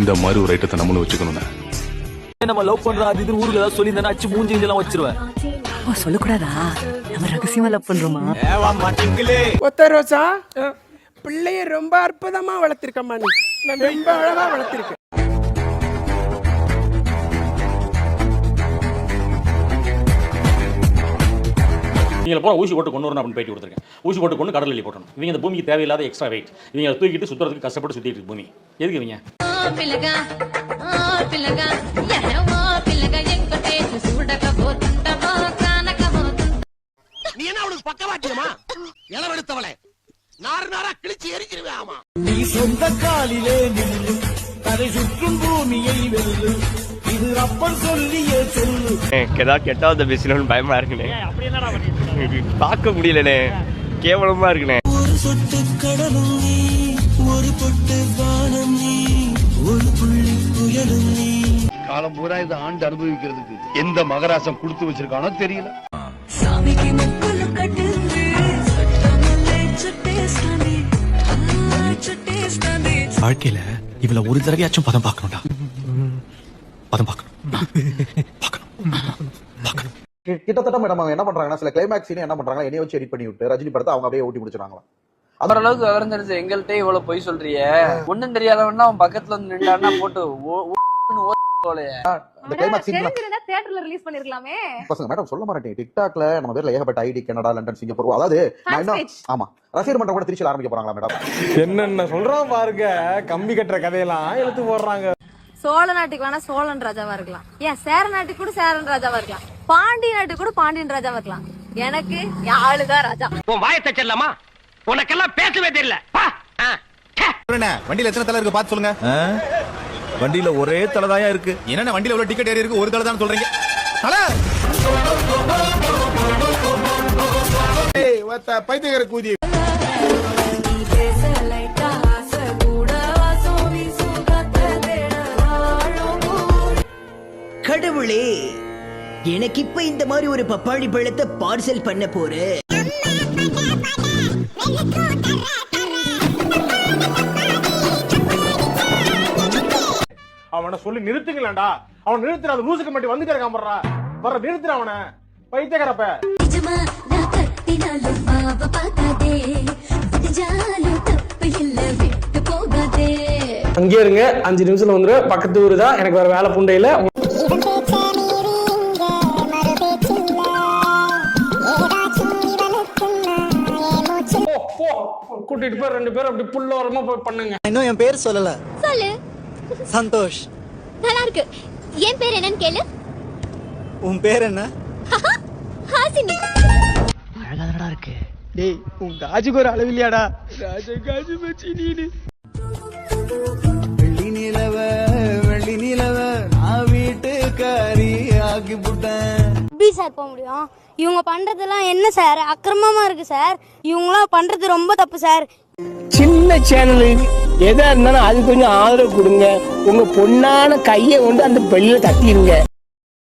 இந்த மாதிரி ஒரு ஐட்டத்தை நம்மளும் வச்சுக்கணும். நம்ம லவ் பண்றோம் அது இது ஊருக்கு ஏதாவது சொல்லி அச்சு மூஞ்சி எல்லாம் வச்சிருவேன். சொல்லக்கூடாதா? நம்ம ரகசியமா லவ் பண்றோமா? ஒத்த ரோசா பிள்ளைய ரொம்ப அற்புதமா வளர்த்திருக்கம்மா. நீ ரொம்ப அழகா வளர்த்திருக்க. இவங்களை போல ஊசி போட்டு கொண்டு வரணும் அப்படின்னு பேட்டி கொடுத்துருக்கேன். ஊசி போட்டு கொண்டு கடலில் போட்டணும். இவங்க இந்த பூமிக்கு தேவையில்லாத எக்ஸ்ட்ரா வெயிட். இவங்க தூக்கிட்டு சுற்றுறதுக்கு கஷ்டப்பட்டு சுற்றிட்டு இருக்கு பூமி. எதுக்கு இவங்க? நீ என்ன அவனுக்கு பக்கவாட்டியமா? இளவெடுத்தவளே நாறு நாரா கிழிச்சு எரிஞ்சிருவே. ஆமா, நீ சொந்த காலிலே நில்லு, அதை சுற்றும் பூமியை வெல்லு, இது அப்பன் சொல்லியே சொல்லு. கெட்டாவது பேசணும்னு பயமா இருக்குனே. பார்க்க முடியலனே, கேவலமா இருக்குனே. ஒரு சொட்டு கடலும் நீ, ஒரு பொட்டு வானம் நீ, ஒரு புள்ளி புயலும் நீ. காலம் பூரா இதை ஆண்டு அனுபவிக்கிறதுக்கு எந்த மகராசம் கொடுத்து வச்சிருக்கானோ தெரியல. சாமிக்கு முக்குல கட்டு வாழ்க்கையில இவள ஒரு தடவையாச்சும் பதம் பார்க்கணும்டா. பதம் பார்க்கணும். கிட்டத்தட்ட மேடம் அவங்க என்ன பண்றாங்கன்னா சில கிளைமேக்ஸ் என்ன பண்றாங்க, என்னைய வச்சு எடிட் பண்ணி விட்டு ரஜினி படத்தை அவங்க அப்படியே ஓட்டி முடிச்சிருக்காங்களா. ஓரளவுக்கு விவரம் தெரிஞ்சு எங்கள்கிட்ட இவ்வளவு பொய் சொல்றிய. ஒண்ணும் தெரியாதவன்னா அவன் பக்கத்துல வந்து நின்றான்னா போட்டு தியேட்டர்ல ரிலீஸ் பண்ணிருக்கலாமே. பசங்க மேடம் சொல்ல மாட்டேன், டிக்டாக்ல நம்ம பேர்ல ஏகப்பட்ட ஐடி கனடா லண்டன் சிங்கப்பூர், அதாவது ஆமா ரசிகர் மன்றம் கூட திருச்சியில் ஆரம்பிக்க போறாங்களா மேடம். என்னென்ன சொல்றான் பாருங்க, கம்பி கட்டுற கதையெல்லாம் எழுத்து போடுறாங்க. சோழ நாட்டுக்கு வேணா சோழன் ராஜாவா இருக்கலாம், ஏன் சேர நாட்டுக்கு கூட சேரன் ராஜாவா இருக்கலாம், பாண்டிய நாட்டுக்கு கூட பாண்டியன் ராஜாவா இருக்கலாம். எனக்கு ஆளுதான் ராஜா. உன் வாயை தச்சிடலாமா? உனக்கெல்லாம் பேசவே தெரியல. வண்டியில எத்தனை தலை இருக்கு பார்த்து சொல்லுங்க. வண்டியில ஒரே தலைதாயா இருக்கு. என்னென்ன வண்டியில எவ்வளவு டிக்கெட் ஏறி இருக்கு? ஒரு தலை தான் சொல்றீங்க. பைத்தியக்கார கூதி. கடவுளே, எனக்கு இப்ப இந்த மாதிரி ஒரு பப்பாளி பழத்தை பார்சல் பண்ண போறேன். அவனை சொல்லி நிறுத்துங்களேன்டா. அவன் நிறுத்துற அந்த லூசுக்கு மட்டும் வந்து கிடக்காமறா. வர நிறுத்துற அவனை, பைத்தியக்காரப்ப. அங்கே இருங்க, 5 நிமிஷத்துல வந்துரு. பக்கத்து ஊரு தான், எனக்கு வேற வேலை புண்டையில. கூட்டிட்டு போய் 2 பேரும் அப்படி புல்லோரமா போய் பண்ணுங்க. இன்னும் என் பேர் சொல்லல. சொல்லு. சந்தோஷ். நல்லா இருக்கு. என் பேர் என்னன்னு கேளு. உன் பேர் என்ன? ஹாசினி. அழகாதடா இருக்கு. டேய், உன் காஜுக்கு ஒரு அளவு இல்லையாடா? காஜு மச்சி நீனு. வெள்ளி நிலவ நான் வீட்டுக்காரி ஆக்கி புட்டேன். எப்படி சார் போக முடியும்? இவங்க பண்றதெல்லாம் என்ன சார் அக்கிரமமா இருக்கு சார். இவங்களாம் பண்றது ரொம்ப தப்பு சார். சின்ன சேனல் எதா இருந்தாலும் அது கொஞ்சம் ஆதரவு கொடுங்க. உங்க பொண்ணான கையை கொண்டு அந்த பெல்லில தட்டிடுங்க.